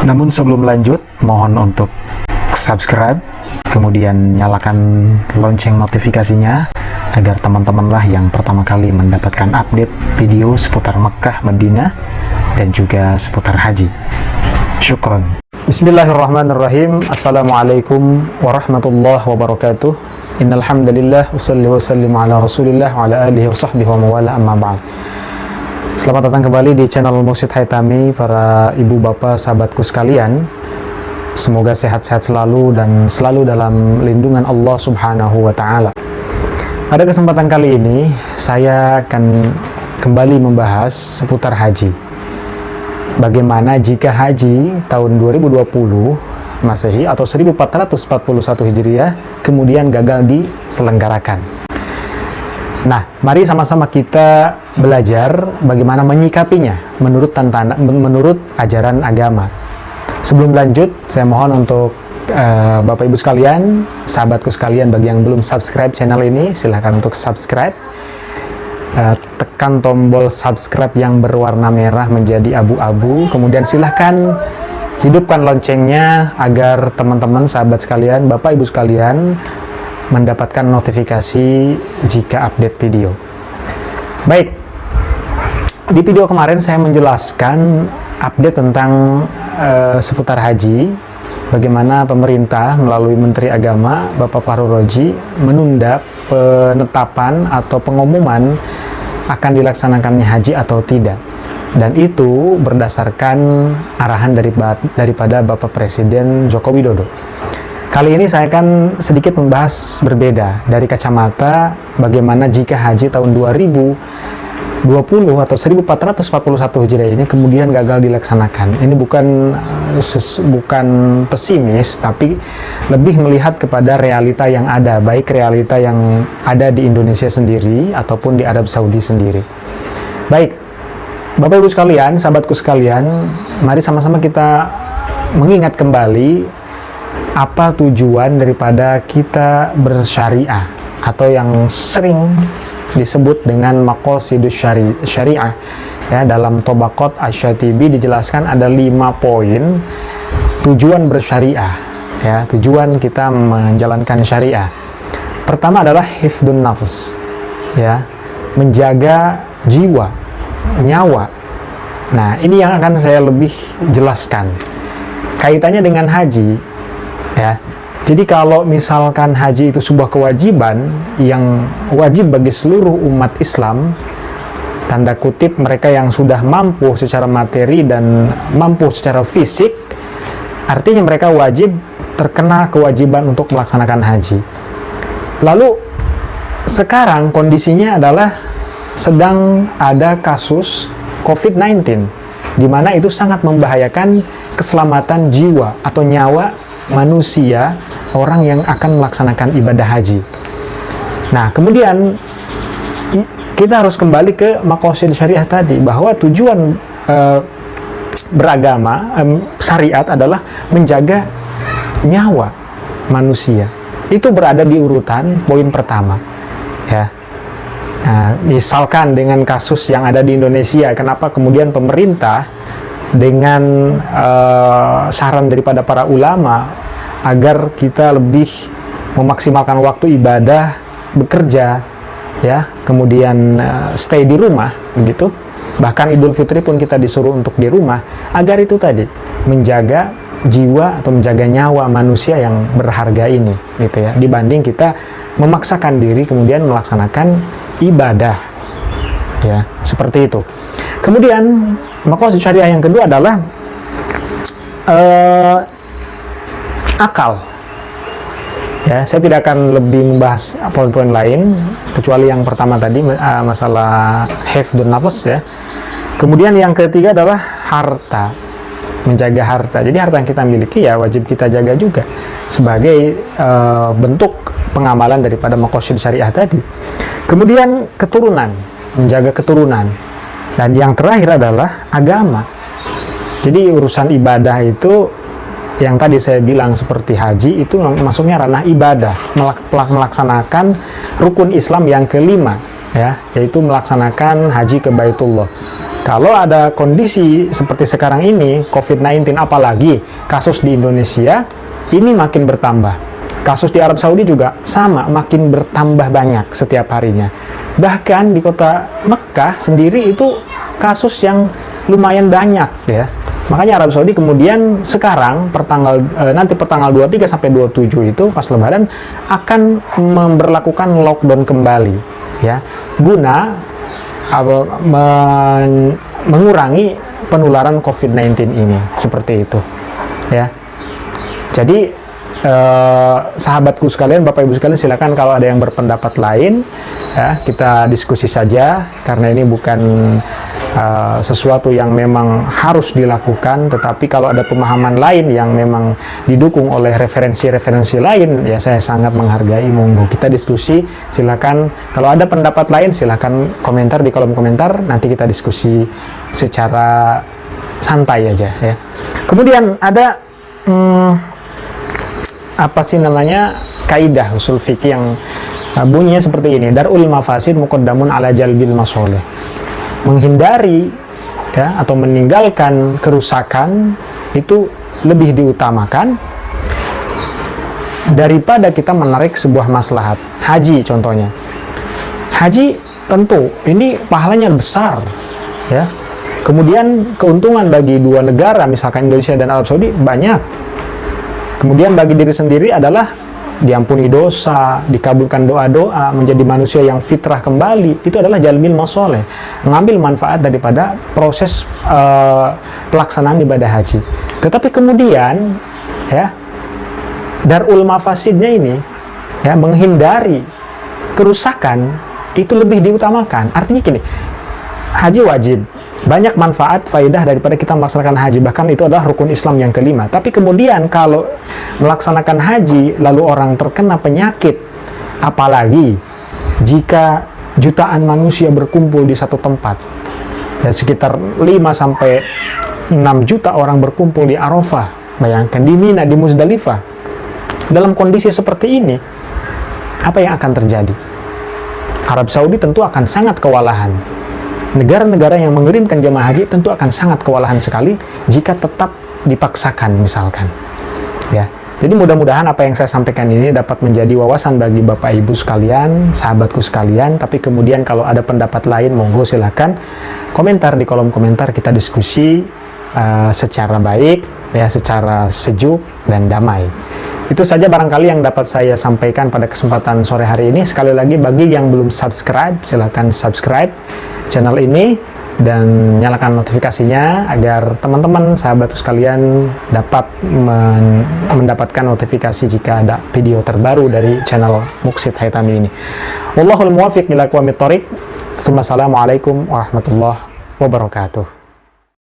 Namun sebelum lanjut, mohon untuk subscribe, kemudian nyalakan lonceng notifikasinya agar teman-temanlah yang pertama kali mendapatkan update video seputar Mekah, Madinah, dan juga seputar haji. Syukron. Bismillahirrahmanirrahim. Assalamualaikum warahmatullahi wabarakatuh. Innal hamdalillah wassalli wasallimu ala Rasulillah wa ala alihi wa sahbihi wa mawala amma ba'd. Selamat datang kembali di channel Mursyid Haitami, para ibu bapak sahabatku sekalian. Semoga sehat-sehat selalu dan selalu dalam lindungan Allah Subhanahu wa taala. Pada kesempatan kali ini saya akan kembali membahas seputar haji. Bagaimana jika haji tahun 2020 Masehi atau 1441 Hijriah kemudian gagal diselenggarakan. Nah, mari sama-sama kita belajar bagaimana menyikapinya menurut ajaran agama. Sebelum lanjut, saya mohon untuk Bapak Ibu sekalian, sahabatku sekalian, bagi yang belum subscribe channel ini, silahkan untuk subscribe. Tekan tombol subscribe yang berwarna merah menjadi abu-abu, kemudian silahkan hidupkan loncengnya agar teman-teman, sahabat sekalian, Bapak Ibu sekalian mendapatkan notifikasi jika update video. Baik, di video kemarin saya menjelaskan update tentang seputar haji, bagaimana pemerintah melalui Menteri Agama Bapak Fahrul Raji menunda penetapan atau pengumuman akan dilaksanakannya haji atau tidak, dan itu berdasarkan arahan daripada Bapak Presiden Joko Widodo. Kali ini saya akan sedikit membahas berbeda dari kacamata bagaimana jika haji tahun 2020 atau 1441 Hijriah ini kemudian gagal dilaksanakan. Ini bukan pesimis, tapi lebih melihat kepada realita yang ada, baik realita yang ada di Indonesia sendiri ataupun di Arab Saudi sendiri. Baik, Bapak Ibu sekalian, sahabatku sekalian, mari sama-sama kita mengingat kembali apa tujuan daripada kita bersyariah atau yang sering disebut dengan maqasidus syariah. Ya, dalam Tobaqat Asy-Syatibi dijelaskan ada 5 poin tujuan bersyariah, ya, tujuan kita menjalankan syariah. Pertama adalah hifdun nafs, ya, menjaga jiwa, nyawa. Nah, ini yang akan saya lebih jelaskan kaitannya dengan haji, ya. Jadi kalau misalkan haji itu sebuah kewajiban yang wajib bagi seluruh umat Islam, tanda kutip mereka yang sudah mampu secara materi dan mampu secara fisik, artinya mereka wajib terkena kewajiban untuk melaksanakan haji. Lalu sekarang kondisinya adalah sedang ada kasus COVID-19, di mana itu sangat membahayakan keselamatan jiwa atau nyawa manusia, orang yang akan melaksanakan ibadah haji. Nah, kemudian kita harus kembali ke maqasid syariah tadi, bahwa tujuan beragama, syariat adalah menjaga nyawa manusia. Itu berada di urutan poin pertama, ya. Nah, misalkan dengan kasus yang ada di Indonesia, kenapa kemudian pemerintah dengan saran daripada para ulama agar kita lebih memaksimalkan waktu ibadah, bekerja, ya, kemudian stay di rumah, begitu. Bahkan Idul Fitri pun kita disuruh untuk di rumah, agar itu tadi menjaga jiwa atau menjaga nyawa manusia yang berharga ini, gitu ya, dibanding kita memaksakan diri kemudian melaksanakan ibadah, ya, seperti itu. Kemudian maqasid syariah yang kedua adalah akal. Ya, saya tidak akan lebih membahas poin-poin lain kecuali yang pertama tadi, masalah hifdzun nafs, ya. Kemudian yang ketiga adalah harta, menjaga harta. Jadi harta yang kita miliki ya wajib kita jaga juga sebagai bentuk pengamalan daripada maqasid syariah tadi. Kemudian keturunan, menjaga keturunan. Dan yang terakhir adalah agama. Jadi urusan ibadah itu yang tadi saya bilang seperti haji itu masuknya ranah ibadah, melaksanakan rukun Islam yang kelima, ya, yaitu melaksanakan haji ke Baitullah. Kalau ada kondisi seperti sekarang ini, COVID-19 apalagi kasus di Indonesia, ini makin bertambah. Kasus di Arab Saudi juga sama, makin bertambah banyak setiap harinya. Bahkan di kota Mekah sendiri itu kasus yang lumayan banyak ya. Makanya Arab Saudi kemudian sekarang nanti pertanggal 23 sampai 27 itu pas Lebaran akan memberlakukan lockdown kembali ya, guna mengurangi penularan COVID-19 ini, seperti itu ya. Jadi sahabatku sekalian, Bapak Ibu sekalian, silakan kalau ada yang berpendapat lain ya, kita diskusi saja, karena ini bukan sesuatu yang memang harus dilakukan, tetapi kalau ada pemahaman lain yang memang didukung oleh referensi-referensi lain, ya saya sangat menghargai, monggo kita diskusi, silakan. Kalau ada pendapat lain silakan komentar di kolom komentar, nanti kita diskusi secara santai aja ya. Kemudian ada kaidah usul fikih yang bunyinya seperti ini, darul mafasid muqaddamun ala jalbil masoleh. Menghindari ya, atau meninggalkan kerusakan itu lebih diutamakan daripada kita menarik sebuah maslahat. Haji contohnya, haji tentu ini pahalanya besar ya, kemudian keuntungan bagi dua negara misalkan Indonesia dan Arab Saudi banyak, kemudian bagi diri sendiri adalah diampuni dosa, dikabulkan doa-doa, menjadi manusia yang fitrah kembali. Itu adalah jalbil masoleh, mengambil manfaat daripada proses pelaksanaan ibadah haji. Tetapi kemudian ya, darul mafasidnya ini ya, menghindari kerusakan itu lebih diutamakan. Artinya gini, haji wajib, banyak manfaat, faidah daripada kita melaksanakan haji, bahkan itu adalah rukun Islam yang kelima. Tapi kemudian kalau melaksanakan haji lalu orang terkena penyakit, apalagi jika jutaan manusia berkumpul di satu tempat ya, sekitar 5-6 juta orang berkumpul di Arafah, bayangkan di Mina, di Muzdalifah, dalam kondisi seperti ini, apa yang akan terjadi? Arab Saudi tentu akan sangat kewalahan. Negara-negara yang mengirimkan jemaah haji tentu akan sangat kewalahan sekali jika tetap dipaksakan misalkan ya. Jadi mudah-mudahan apa yang saya sampaikan ini dapat menjadi wawasan bagi Bapak Ibu sekalian, sahabatku sekalian. Tapi kemudian kalau ada pendapat lain, monggo silakan komentar di kolom komentar, kita diskusi secara baik ya, secara sejuk dan damai. Itu saja barangkali yang dapat saya sampaikan pada kesempatan sore hari ini. Sekali lagi, bagi yang belum subscribe, silakan subscribe channel ini dan nyalakan notifikasinya agar teman-teman sahabat sekalian dapat mendapatkan notifikasi jika ada video terbaru dari channel Muksid Haitami ini. Wallahul muwaffiq ila aqwamit thoriq. Wassalamualaikum warahmatullahi wabarakatuh.